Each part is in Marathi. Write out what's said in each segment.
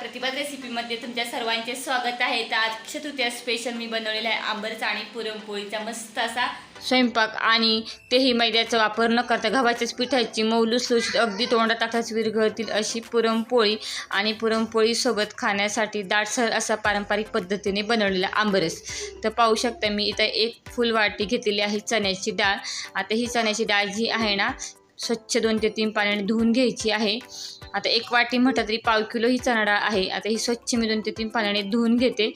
प्रतिभा रेसिपीमध्ये तुमच्या सर्वांचे स्वागत आहे। तर आज अक्षयतृतीया स्पेशल मी बनवलेला आहे आंबरस आणि पुरणपोळीचा मस्त असा स्वयंपाक, आणि तेही मैद्याचा वापर न करता गव्हाच्याच पिठाची मऊ लुसलुशीत अगदी तोंडात टाकताच विरघळतील अशी पुरणपोळी, आणि पुरणपोळीसोबत खाण्यासाठी दाटसर असा पारंपरिक पद्धतीने बनवलेला आंबरस। तर पाहू शकता मी इथं एक फुल वाटी घेतलेली आहे चण्याची डाळ। आता ही चण्याची डाळ जी आहे ना स्वच्छ 2 ते 3 पाण्याने धुवून घ्यायची आहे। आता एक वाटी म्हटलं तरी पाव किलो ही चणा डाळ आहे। आता ही स्वच्छ मी 2 ते 3 पाण्याने धुवून घेते।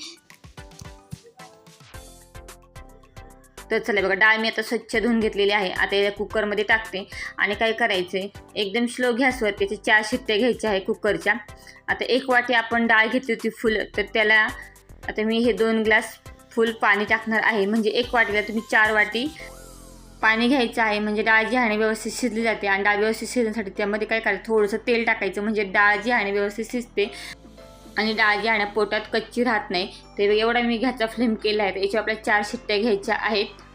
तर चला बघा, डाळ मी आता स्वच्छ धुवून घेतलेली आहे। आता या कुकरमध्ये टाकते आणि काय करायचं एकदम स्लो गॅसवर त्याचे 4 शिट्ट्या घ्यायच्या आहे कुकरच्या। आता एक वाटी आपण डाळ घेतली होती फुल, तर त्याला आता मी हे 2 ग्लास फुल पाणी टाकणार आहे। म्हणजे एक वाटीला तुम्ही 4 वाटी पाणी घ्यायचं आहे, म्हणजे डाळ जी आहे व्यवस्थित शिजली जाते। आणि डाळ व्यवस्थित शिजण्यासाठी त्यामध्ये काय करायचं, थोडंसं तेल टाकायचं, म्हणजे डाळ जी आहे व्यवस्थित शिजते आणि डाळ जी आहे पोटात कच्ची राहत नाही। तर एवढा मी गॅसचा फ्लेम केला आहे। तर याच्या आपल्याला 4 शिट्ट्या घ्यायच्या आहेत।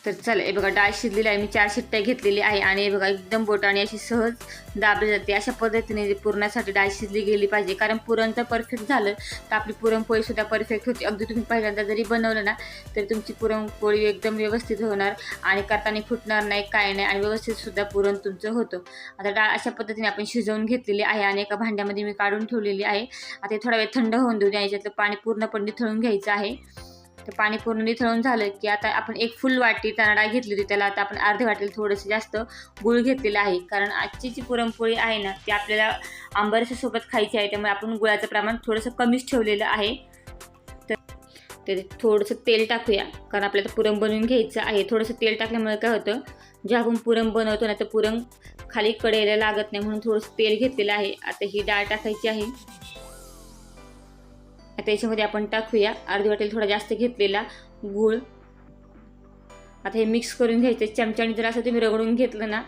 तर चला हे बघा, डाळ शिजलेली आहे, मी 4 शिट्ट्या घेतलेली आहे। आणि हे बघा एकदम बोटाने अशी सहज दाबली जाते। अशा पद्धतीने पुरणासाठी डाळ शिजली गेली पाहिजे, कारण पुरण जर परफेक्ट झालं तर आपली पुरणपोळीसुद्धा परफेक्ट होते। अगदी तुम्ही पहिल्यांदा जरी बनवलं ना तर तुमची पुरणपोळी एकदम व्यवस्थित होणार आणि करताना फुटणार नाही, काय नाही, आणि व्यवस्थितसुद्धा पुरण तुमचं होतं। आता डाळ अशा पद्धतीने आपण शिजवून घेतलेली आहे आणि एका भांड्यामध्ये मी काढून ठेवलेली आहे। आता थोडा वेळ थंड होऊन देऊ द्या। याच्यातलं पाणी पूर्णपणे निथळून घ्यायचं आहे। तर पाणी पूर्ण निथळून झालं की आता आपण एक फुल वाटी चणा डाळ घेतली होती, त्याला आता आपण अर्धी वाटीला थोडंसं जास्त गूळ घेतलेला आहे। कारण आजची जी पुरणपोळी आहे ना ती आपल्याला आंबरसासोबत खायची आहे, त्यामुळे आपण गुळाचं प्रमाण थोडंसं कमीच ठेवलेलं आहे। तर थोडंसं तेल टाकूया, कारण आपल्याला पुरण बनवून घ्यायचं आहे। थोडंसं तेल टाकल्यामुळे काय होतं, जे आपण पुरण बनवतो ना तर पुरण खाली कढईला लागत नाही, म्हणून थोडंसं तेल घेतलेलं आहे। आता ही डाळ टाकायची आहे। आता याच्यामध्ये आपण टाकूया अर्धी वाटीला थोडा जास्त घेतलेला गूळ। आता हे मिक्स करून घ्यायचं चमच्याने। जर असं तुम्ही रगडून घेतलं ना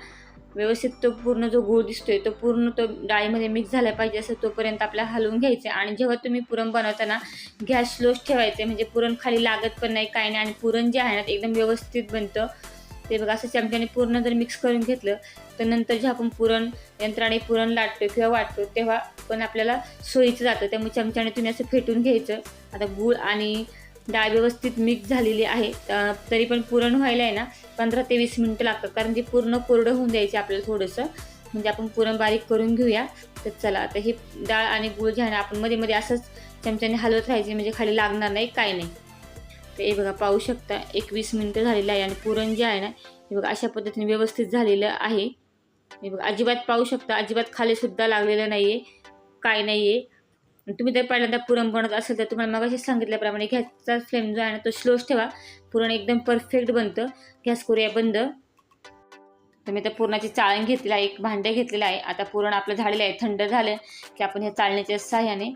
व्यवस्थित, तो पूर्ण जो गूळ दिसतोय तो पूर्ण तो डाळीमध्ये मिक्स झाला पाहिजे, असं तोपर्यंत आपल्याला हलवून घ्यायचं। आणि जेव्हा तुम्ही पुरण बनवताना गॅस स्लोच ठेवायचे, म्हणजे पुरण खाली लागत पण नाही, काय नाही, आणि पुरण जे आहे ना एकदम व्यवस्थित बनतं। ते बघा, असं चमच्याने पूर्ण जर मिक्स करून घेतलं तर नंतर जेव्हा आपण पुरण यंत्राने पुरण लाटतो किंवा वाटतो तेव्हा पण आपल्याला सोयीचं जातं। त्यामुळे चमच्याने तुम्ही असं फेटून घ्यायचं। आता गूळ आणि डाळ व्यवस्थित मिक्स झालेली आहे। तरी पण पुरण व्हायला आहे ना 15 ते 20 मिनिटं लागतात, कारण ते पूर्ण कोरडं होऊन द्यायचं आपल्याला थोडंसं, म्हणजे आपण पुरण बारीक करून घेऊया। तर चला आता हे डाळ आणि गूळ जे आहे ना आपण मध्ये मध्ये असंच चमच्याने हलवत राहायचे, म्हणजे खाली लागणार नाही, काय नाही। तर हे बघा, पाहू शकता 20 मिनिटं झालेलं आहे आणि पुरण जे आहे ना हे बघा अशा पद्धतीने व्यवस्थित झालेलं आहे। हे बघा, अजिबात पाहू शकता, अजिबात खाली सुद्धा लागलेलं नाही आहे, काय नाही आहे। तुम्ही जर पहिल्यांदा पुरण बनवत असेल तर तुम्हाला मगाशी सांगितल्याप्रमाणे गॅसचा फ्लेम जो आहे ना तो स्लोच ठेवा, पुरण एकदम परफेक्ट बनतं। गॅस करूया बंद। तर मी आता पुरणाची चाळण घेतलेली आहे, एक भांडे घेतलेलं आहे। आता पुरण आपलं झालेलं आहे, थंड झालं की आपण ह्या चाळणीच्या सहाय्याने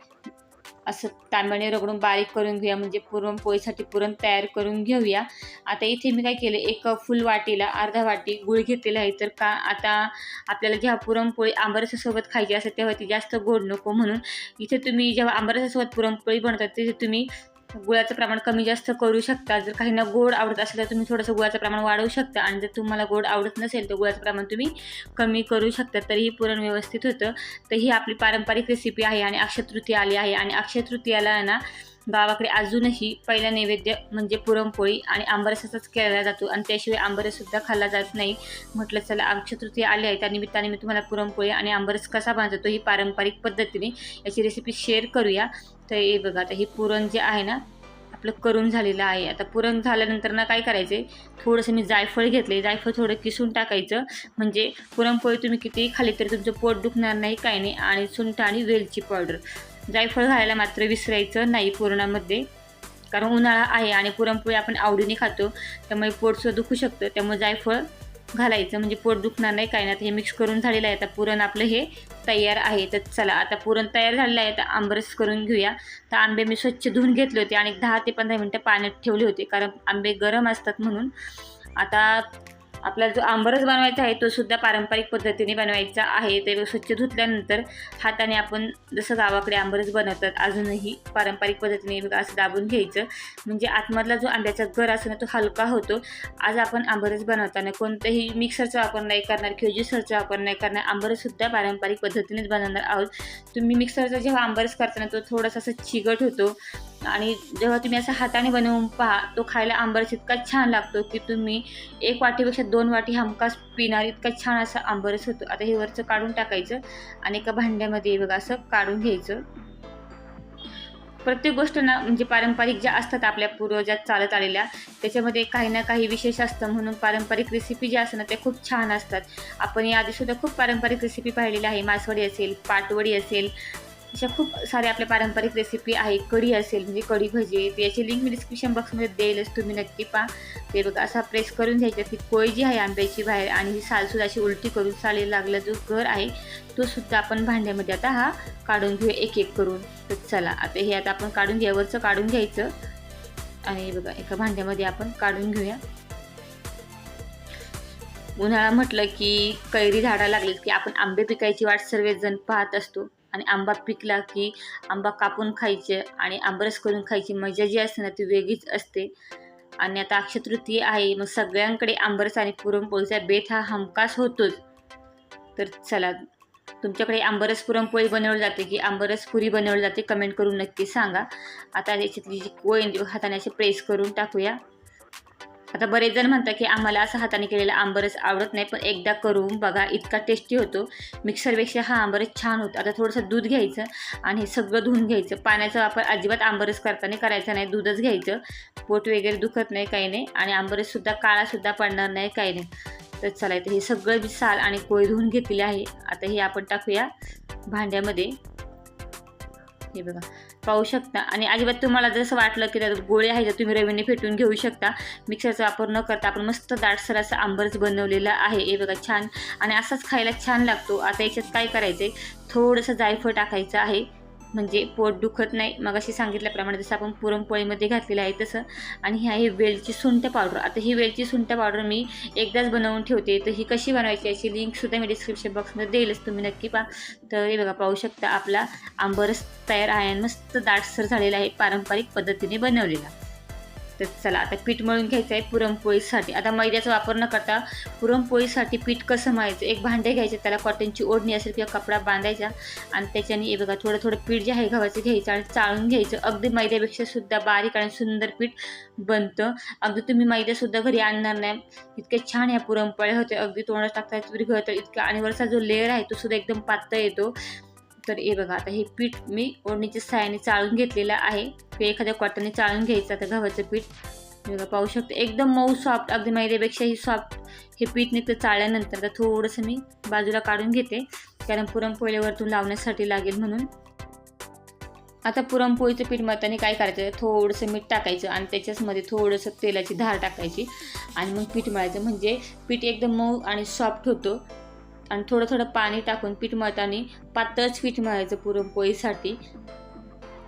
असं तांब्याने रगडून बारीक करून घेऊया, म्हणजे पुरणपोळीसाठी पुरण तयार करून घेऊया। आता इथे मी काय केलं, एक फुल वाटीला अर्धा वाटी गूळ घेतलेला आहे। तर का आता आपल्याला जेव्हा पुरणपोळी आंबरसासोबत खायची असेल तेव्हा ती जास्त गोड नको, म्हणून इथे तुम्ही जेव्हा आंबरसासोबत पुरणपोळी बनवतात तिथे तुम्ही गुळाचं प्रमाण कमी जास्त करू शकता। जर काहींना गोड आवडत असेल तर तुम्ही थोडंसं गुळाचं प्रमाण वाढवू शकता, आणि जर तुम्हाला गोड आवडत नसेल तर गुळाचं प्रमाण तुम्ही कमी करू शकता, तरीही पुरण व्यवस्थित होतं। तर ही आपली पारंपरिक रेसिपी आहे आणि अक्षयतृतीया आली आहे, आणि अक्षयतृतीयाला ना गावाकडे अजूनही पहिला नैवेद्य म्हणजे पुरणपोळी आणि आंबरसाचाच केला जातो, आणि त्याशिवाय आंबरससुद्धा खाल्ला जात नाही। म्हटलं चला अक्षयतृतीया आली आहे त्या निमित्ताने मी तुम्हाला पुरणपोळी आणि आंबरस कसा बनवतो ही पारंपरिक पद्धतीने याची रेसिपी शेअर करूया। तर हे बघा, आता हे पुरण जे आहे ना आपलं करून झालेलं आहे। आता पुरण झाल्यानंतर ना काय करायचं आहे, थोडंसं मी जायफळ घेतले, जायफळ थोडं किसून टाकायचं, म्हणजे पुरणपोळी तुम्ही कितीही खाली तरी तुमचं पोट दुखणार नाही, काय नाही। आणि सुंठ आणि वेलची पावडर, जायफळ घालायला मात्र विसरायचं नाही पुरणामध्ये, कारण उन्हाळा आहे आणि पुरणपोळी आपण आवडीने खातो, त्यामुळे पोटसुद्धा दुखू शकतं, त्यामुळे जायफळ घालायचं, म्हणजे पोट दुखणार नाही, काय नाही। आता हे मिक्स करून झालेलं आहे। आता पुरण आपलं हे तयार आहे। तर चला आता पुरण तयार झालेलं आहे, तर आंबरस करून घेऊया। तर आंबे मी स्वच्छ धुवून घेतले होते आणि 10 ते 15 मिनिटं पाण्यात ठेवले होते, कारण आंबे गरम असतात म्हणून। आता आपल्याला जो आंबरस बनवायचा आहे तो सुद्धा पारंपरिक पद्धतीने बनवायचा आहे. ते स्वच्छ धुतल्यानंतर हाताने आपण जसं गावाकडे आंबरस बनवतात अजूनही पारंपरिक पद्धतीने बघा असं दाबून घ्यायचं, म्हणजे आतमधला जो आंब्याचा गर असतो ना तो हलका होतो. आज आपण आंबरस बनवताना कोणत्याही मिक्सरचा वापर नाही करणार किंवा ज्युसरचा वापर नाही करणार, आंबरससुद्धा पारंपरिक पद्धतीनेच बनवणार आहोत. तुम्ही मिक्सरचा जेव्हा आंबरस करताना तो थोडासा असं चिकट होतो आणि जेव्हा तुम्ही असं हाताने बनवून पहा तो खायला आंबरस इतका छान लागतो की तुम्ही 1 वाटीपेक्षा 2 वाटी हमखास पिणार, इतका छान असा आंबरस होतो. आता हे वरचं काढून टाकायचं आणि एका भांड्यामध्ये बघा असं काढून घ्यायचं. प्रत्येक गोष्ट ना म्हणजे पारंपरिक ज्या असतात आपल्या पूर्वजात चालत आलेल्या त्याच्यामध्ये काही ना काही विशेष असतं, म्हणून पारंपरिक रेसिपी ज्या असतात ना त्या खूप छान असतात. आपण याआधीसुद्धा खूप पारंपरिक रेसिपी पाहिलेल्या आहे. मासवडी असेल, पाटवडी असेल, अशा खूप साऱ्या आपल्या पारंपरिक रेसिपी आहे. कढी असेल म्हणजे कढी भजी, याची लिंक मी डिस्क्रिप्शन बॉक्समध्ये देईलच, तुम्ही नक्की पहा. ते बघा असा प्रेस करून घ्यायचा ती पोळी जी आहे आंब्याची बाहेर, आणि ही सालसुद्धा अशी उलटी करून साली लागला जो गर आहे तो सुद्धा आपण भांड्यामध्ये आता हा काढून घेऊया एक एक करून. तर चला आता हे आता आपण काढून घ्या, वरचं काढून घ्यायचं आणि बघा एका भांड्यामध्ये आपण काढून घेऊया. उन्हाळा म्हटलं की कैरी झाडा लागली की आपण आंबे पिकायची वाट सर्वजण पाहत असतो, आणि आंबा पिकला की आंबा कापून खायचे आणि आंबरस करून खायची मजा जी असते ना ती वेगळीच असते. आणि आता अक्षय तृतीया आहे, मग सगळ्यांकडे आंबरस आणि पुरणपोळीचा बेत हा हमखास होतोच. तर चला तुमच्याकडे आंबरस पुरणपोळी बनवली जाते की आंबरस पुरी बनवली जाते कमेंट करून नक्की सांगा. आता याच्यातली जी कोळी हाताने असे प्रेस करून टाकूया. आता बरेच जण म्हणतात की आम्हाला असं हाताने केलेला आंबरस आवडत नाही, पण एकदा करून बघा इतका टेस्टी होतो. मिक्सरपेक्षा हा आंबरस छान होतो. आता थोडंसं दूध घ्यायचं आणि हे सगळं धुवून घ्यायचं. पाण्याचा वापर अजिबात आंबरस करताना करायचा नाही, दूधच घ्यायचं. पोट वगैरे दुखत नाही, काही नाही, आणि आंबरससुद्धा काळासुद्धा पडणार नाही, काही नाही. तर चला इथे हे सगळं साल आणि कोळी धुवून घेतलेली आहे. आता हे आपण टाकूया भांड्यामध्ये. हे बघा पाहू शकता, आणि अजिबात तुम्हाला जसं वाटलं की त्यात गोळे आहे तर तुम्ही रवीने फेटून घेऊ शकता. मिक्सरचा वापर न करता आपण मस्त दाटसर असं आंबरस बनवलेला आहे. हे बघा छान, आणि असाच खायला छान लागतो. आता याच्यात काय करायचं आहे, थोडंसं जायफळ टाकायचं आहे, म्हणजे पोट दुखत नाही, मग अशी सांगितल्याप्रमाणे जसं आपण पुरणपोळीमध्ये घातलेलं आहे तसं. आणि ही आहे वेलची सुंठ पावडर. आता ही वेलची सुंठ पावडर मी एकदाच बनवून ठेवते, तर ही कशी बनवायची याची लिंकसुद्धा मी डिस्क्रिप्शन बॉक्समध्ये देईलच, तुम्ही नक्की पहा. तर हे बघा पाहू शकता आपला आंबरस तयार आहे आणि मस्त दाटसर झालेला आहे, पारंपरिक पद्धतीने बनवलेला. तर चला आता पीठ मळून घ्यायचं आहे पुरणपोळीसाठी. आता मैद्याचा वापर न करता पुरणपोळीसाठी पीठ कसं मळायचं, एक भांडे घ्यायचे, त्याला कॉटनची ओढणी असेल किंवा कपडा बांधायचा, आणि त्याच्याने हे बघा थोडं थोडं पीठ जे आहे गव्हाचं घ्यायचं आणि चाळून घ्यायचं. अगदी मैद्यापेक्षा सुद्धा बारीक आणि सुंदर पीठ बनतं. अगदी तुम्ही मैद्यासुद्धा घरी आणणार नाही, इतके छान ह्या पुरणपोळ्या होते. अगदी तोंडात टाकता विरघळतं इतकं, आणि वरचा जो लेअर आहे तो सुद्धा एकदम पातळ येतो. तर हे बघा आता हे पीठ मी ओढणीच्या सहाय्याने चाळून घेतलेलं आहे, किंवा एखाद्या कॉटनने चाळून घ्यायचं. आता गव्हाचं पीठ बघा पाहू शकते एकदम मऊ सॉफ्ट, अगदी मैद्यापेक्षाही सॉफ्ट हे पीठ निघतं चाळल्यानंतर. तर थोडंसं मी बाजूला काढून घेते, कारण पुरणपोळीला वरतून लावण्यासाठी लागेल म्हणून. आता पुरणपोळीचं पीठ मळताना काय करायचं, थोडंसं मीठ टाकायचं आणि त्याच्याचमध्ये थोडंसं तेलाची धार टाकायची आणि मग पीठ मळायचं, म्हणजे पीठ एकदम मऊ आणि सॉफ्ट होतं. आणि थोडं थोडं पाणी टाकून पीठ मळताना पातळच पीठ मळायचं पुरणपोळीसाठी,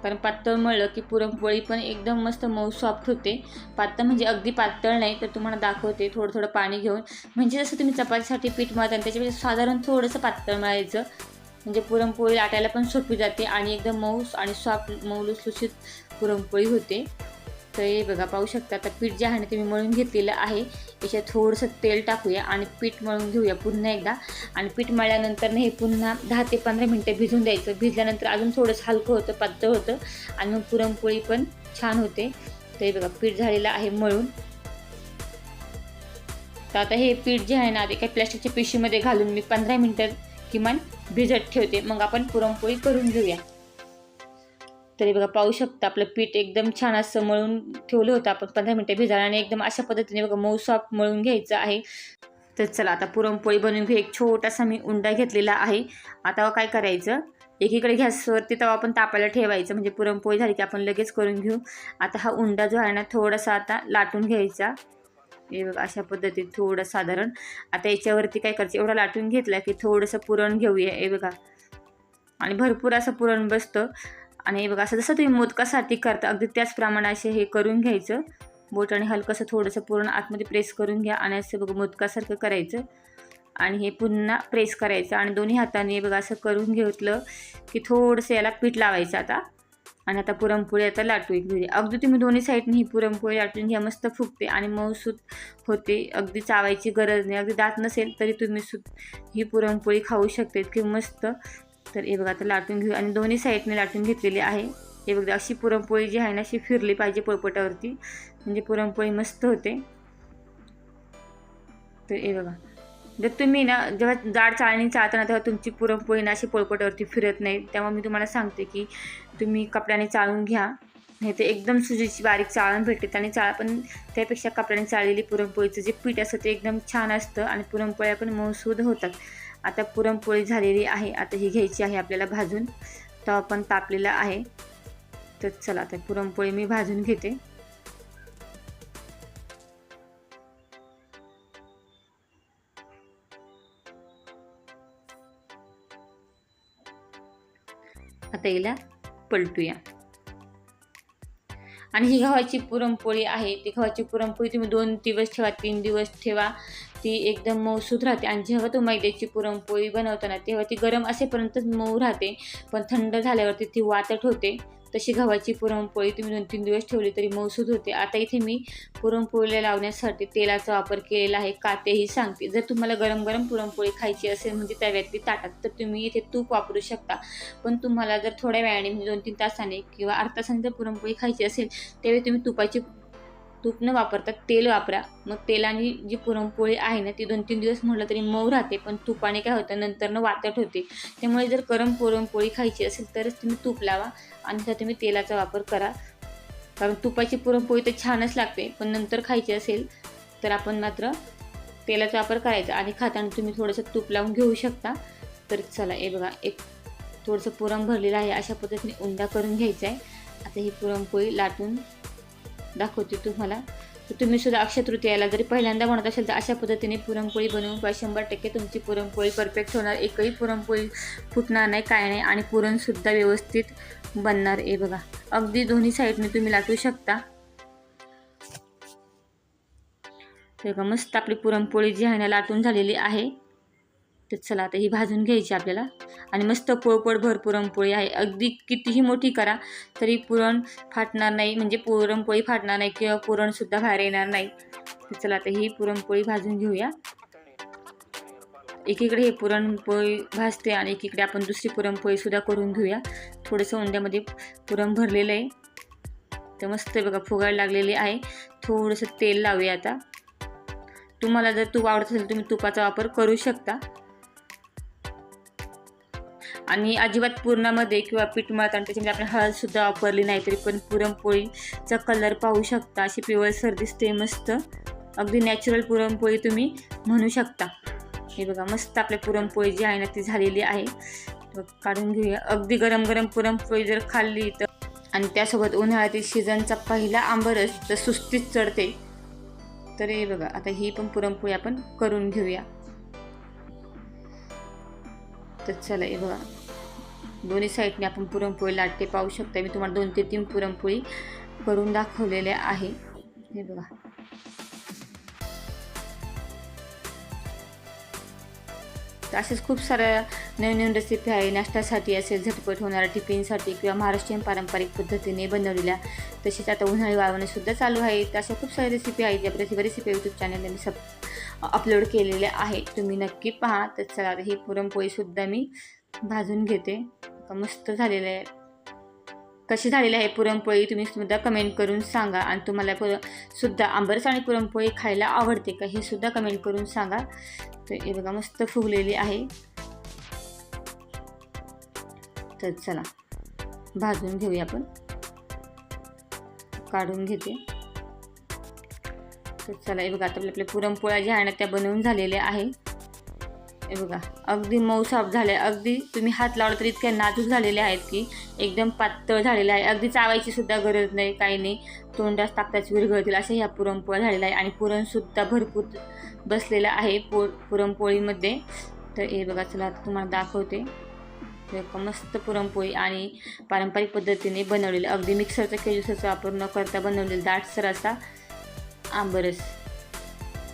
कारण पातळ मळलं की पुरणपोळी पण एकदम मस्त मऊ सॉफ्ट होते. पातळ म्हणजे अगदी पातळ नाही, तर तुम्हाला दाखवते थोडं थोडं पाणी घेऊन, म्हणजे जसं तुम्ही चपातीसाठी पीठ मळता त्याच्यापेक्षा साधारण थोडंसं पातळ मळायचं, म्हणजे पुरणपोळी लाटायला पण सोपी जाते आणि एकदम मऊ आणि सॉफ्ट मऊ लुसलुशीत पुरणपोळी होते. तर हे बघा पाहू शकता आता पीठ जे आहे ना ते मी मळून घेतलेलं आहे. याच्यात थोडंसं तेल टाकूया आणि पीठ मळून घेऊया पुन्हा एकदा. आणि पीठ मळल्यानंतर हे पुन्हा 10 ते 15 मिनटं भिजून द्यायचं. भिजल्यानंतर अजून थोडंसं हलकं होतं, पातळ होतं, आणि मग पुरणपोळी पण छान होते. तर हे बघा पीठ झालेलं आहे मळून. तर आता हे पीठ जे आहे ना ते काही प्लॅस्टिकच्या पिशवीमध्ये घालून मी 15 मिनटं किमान भिजत ठेवते, मग आपण पुरणपोळी करून घेऊया. तरी बघा पाहू शकता आपलं पीठ एकदम छान असं मळून ठेवलं होतं आपण 15 मिनटं भिजायला, आणि एकदम अशा पद्धतीने बघा मऊ सॉफ्ट मळून घ्यायचं आहे. तर चला आता पुरणपोळी बनवून घेऊ. एक छोटासा मी उंडा घेतलेला आहे. आता काय करायचं, एकीकडे गॅसवरती तवा आपण तापायला ठेवायचं, म्हणजे पुरणपोळी झाली की आपण लगेच करून घेऊ. आता हा उंडा जो आहे ना थोडासा आता लाटून घ्यायचा. हे बघा अशा पद्धतीत थोडं साधारण. आता याच्यावरती काय करायचं, एवढा लाटून घेतला की थोडंसं पुरण घेऊया. हे बघा, आणि भरपूर असं पुरण बसतं. आणि हे बघा असं जसं तुम्ही मोदकासाठी करता अगदी त्याचप्रमाणे असे हे करून घ्यायचं. बोटाने हलकंसं थोडंसं पूर्ण आतमध्ये प्रेस करून घ्या आणि असं बघा मोदकासारखं करायचं आणि हे पुन्हा प्रेस करायचं आणि दोन्ही हाताने बघा असं करून घेतलं की थोडंसं याला पीठ लावायचं आता. आणि आता पुरणपोळी आता लाटून घेऊया. अगदी तुम्ही दोन्ही साईडने ही पुरणपोळी लाटून घ्या, मस्त फुगते आणि मऊसूत होते. अगदी चावायची गरज नाही, अगदी दात नसेल तरी तुम्ही ही पुरणपोळी खाऊ शकता, इतकी मस्त. तर हे बघा आता लाटून घेऊ आणि दोन्ही साईडने लाटून घेतलेली आहे. हे बघा अशी पुरणपोळी जी आहे ना अशी फिरली पाहिजे पोळपाटावरती, म्हणजे पुरणपोळी मस्त होते. तर हे बघा जर तुम्ही ना जेव्हा जाड चाळणी चाळता ना तेव्हा तुमची पुरणपोळी ना अशी पोळपाटावरती फिरत नाही. त्यामुळे मी तुम्हाला सांगते की तुम्ही कपड्याने चाळून घ्या, नाही ते एकदम सुजीची बारीक चाळण भेटते त्याने चाळा. पण त्यापेक्षा कपड्याने चाळलेली पुरणपोळीचं जे पीठ असतं ते एकदम छान असतं आणि पुरणपोळ्या पण मऊसूद होतात. आता पुरणपोळी झालेली आहे. आता ही घ्यायची आहे आपल्याला भाजून. तवा पण तापलेला आहे. तर चला आता पुरणपोळी मी भाजून घेते. आता हिला पलटूया. आणि ही गव्हाची पुरणपोळी आहे. ती गव्हाची पुरणपोळी तुम्ही 2 दिवस ठेवा, 3 दिवस ठेवा, ती एकदम मऊसूत राहते. आणि जेव्हा तो मैद्याची पुरणपोळी बनवताना तेव्हा ती गरम असेपर्यंतच मऊ राहते, पण थंड झाल्यावरती ती वातट होते. तशी गव्हाची पुरणपोळी तुम्ही 2-3 दिवस ठेवली तरी मऊसूत होते. आता इथे मी पुरणपोळीला लावण्यासाठी तेलाचा वापर केलेला आहे. का तेही सांगते. जर तुम्हाला गरम गरम पुरणपोळी खायची असेल म्हणजे तव्यातली ताटात, तर तुम्ही इथे तूप वापरू शकता. पण तुम्हाला जर थोड्या वेळाने म्हणजे 2-3 तासाने किंवा अर्धा तासाने जर पुरणपोळी खायची असेल त्यावेळी तुम्ही तूप न वापरता तेल वापरा. मग तेलाने जी पुरणपोळी आहे ना ती 2-3 दिवस म्हटलं तरी मऊ राहते, पण तुपाने काय होतं नंतरनं वातट होते. त्यामुळे जर गरम पुरणपोळी खायची असेल तरच तुम्ही तूप लावा आणि तर तुम्ही तेलाचा वापर करा. कारण तुपाची पुरणपोळी तर छानच लागते, पण नंतर खायची असेल तर आपण मात्र तेलाचा वापर करायचा. आणि खाताना तुम्ही थोडंसं तूप लावून घेऊ शकता. तर चला हे बघा एक थोडंसं पुरण भरलेलं आहे, अशा पद्धतीने उंडा करून घ्यायचा आहे. आता ही पुरणपोळी लाटून दाखवते तुम्हाला. तर तुम्ही सुद्धा अक्षय तृतीयाला जरी पहिल्यांदा बनवत असेल तर अशा पद्धतीने पुरणपोळी बनवून 100% तुमची पुरणपोळी परफेक्ट होणार. एकही पुरणपोळी फुटणार नाही, काय नाही, आणि पुरणसुद्धा व्यवस्थित बनणार. हे बघा अगदी दोन्ही साईडने तुम्ही लाटू शकता. हे बघा मस्त आपली पुरणपोळी जी आहे ना लाटून झालेली आहे. तर चला आता ही भाजून घ्यायची आपल्याला. आणि मस्त पोळपोळभर पुरणपोळी आहे. अगदी कितीही मोठी करा तरी पुरण फाटणार नाही, म्हणजे पुरणपोळी फाटणार नाही किंवा पुरणसुद्धा बाहेर येणार नाही. तर चला आता ही पुरणपोळी भाजून घेऊया. एकीकडे हे पुरणपोळी भाजते आणि एकीकडे आपण दुसरी पुरणपोळीसुद्धा करून घेऊया. थोडंसं उंड्यामध्ये पुरण भरलेलं आहे. तर मस्त बघा फुगायला लागलेली आहे. थोडंसं तेल लावूया आता. तुम्हाला जर तूप आवडत असेल तुम्ही तुपाचा वापर करू शकता. आणि अजिबात पुरणामध्ये किंवा पीठ मळताना त्याच्यामध्ये आपण हळदसुद्धा वापरली नाही तरी पण पुरणपोळीचा कलर पाहू शकता. अशी पिवळसर दिसते मस्त. अगदी नॅचरल पुरणपोळी तुम्ही म्हणू शकता. हे बघा मस्त आपल्या पुरणपोळी जी आहे ना ती झालेली आहे. काढून घेऊया. अगदी गरम गरम पुरणपोळी जर खाल्ली तर आणि त्यासोबत उन्हाळ्यातील सीझनचा पहिला आंबरस तर सुस्तीत चढते. तर हे बघा आता ही पण पुरणपोळी आपण करून घेऊया. तर चला हे बघा दोन्ही साईडने आपण पुरणपोळी लाटते पाहू शकता. मी तुम्हाला 2 ते 3 पुरणपोळी करून दाखवलेल्या आहे. हे बघा तर असेच खूप साऱ्या नवीन रेसिपी आहे. नाश्त्यासाठी असेल, झटपट होणाऱ्या टिफिनसाठी किंवा महाराष्ट्रीयन पारंपरिक पद्धतीने बनवलेल्या. तसेच आता उन्हाळी वाळवणेसुद्धा चालू आहे. अशा खूप साऱ्या रेसिपी आहेत. या रेसिपी यूट्यूब चॅनलला मी अपलोड केलेले आहे, तुम्ही नक्की पहा. तर चला आता ही पुरणपोळीसुद्धा मी भाजून घेते. मस्त झालेलं आहे. कशी झालेली आहे पुरणपोळी तुम्ही सुद्धा कमेंट करून सांगा. आणि तुम्हाला सुद्धा आंबरस आणि पुरणपोळी खायला आवडते का हे सुद्धा कमेंट करून सांगा. तर हे बघा मस्त फुगलेली आहे. तर चला भाजून घेऊया आपण. काढून घेते. तर चला हे बघा आता आपल्या पुरणपोळ्या ज्या आहे ना त्या बनवून झालेल्या आहे. हे बघा अगदी मऊसाफ झाले. अगदी तुम्ही हात लावला तरी इतक्या नाजूक झालेल्या आहेत की एकदम पातळ झालेल्या आहे. अगदी चावायची सुद्धा गरज नाही, काही नाही. तोंडात टाकताच विरघळतील अशा ह्या पुरणपोळ्या झालेल्या आहे. आणि पुरणसुद्धा भरपूर बसलेलं आहे पुरणपोळीमध्ये. तर हे बघा चला आता तुम्हाला दाखवते. मस्त पुरणपोळी आणि पारंपरिक पद्धतीने बनवलेलं, अगदी मिक्सरचा किंवा ज्युसरचा वापर न करता बनवलेलं दाटसर असा आंबरस.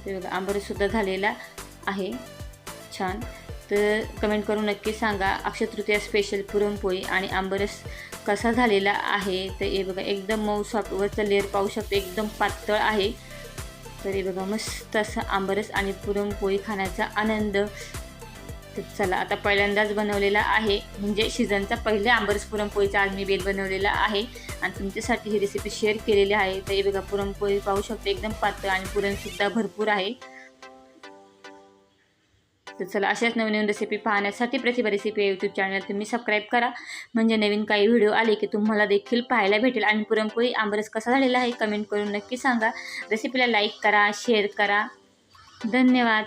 ते बघा आंबरससुद्धा झालेला आहे छान. तर कमेंट करून नक्की सांगा अक्षय तृतीया स्पेशल पुरणपोळी आणि आंबरस कसा झालेला आहे. तर हे बघा एकदम मऊ सॉफ्ट, वरचं लेअर पाहू शकतो एकदम पातळ आहे. तर हे बघा मस्त असं आंबरस आणि पुरणपोळी खाण्याचा आनंद. तर चला आता पहिल्यांदाच बनवलेला आहे, म्हणजे सीझनचा पहिला आंबरस पुरणपोळीचा आज मी बेत बनवलेला आहे आणि तुमच्यासाठी ही रेसिपी शेअर केलेली आहे. तर हे बघा पुरणपोळी पाहू शकतो एकदम पातळ आणि पुरणसुद्धा भरपूर आहे. तर चला अशाच नवीन रेसिपी पाहण्यासाठी प्रतिभा रेसिपी या यूट्यूब चॅनल तुम्ही सबस्क्राईब करा, म्हणजे नवीन काही व्हिडिओ आले की तुम्हाला देखील पाहायला भेटेल. आणि पुरणपोळी आंबरस कसा झालेला आहे कमेंट करून नक्की सांगा. रेसिपीला लाईक करा, शेअर करा. धन्यवाद.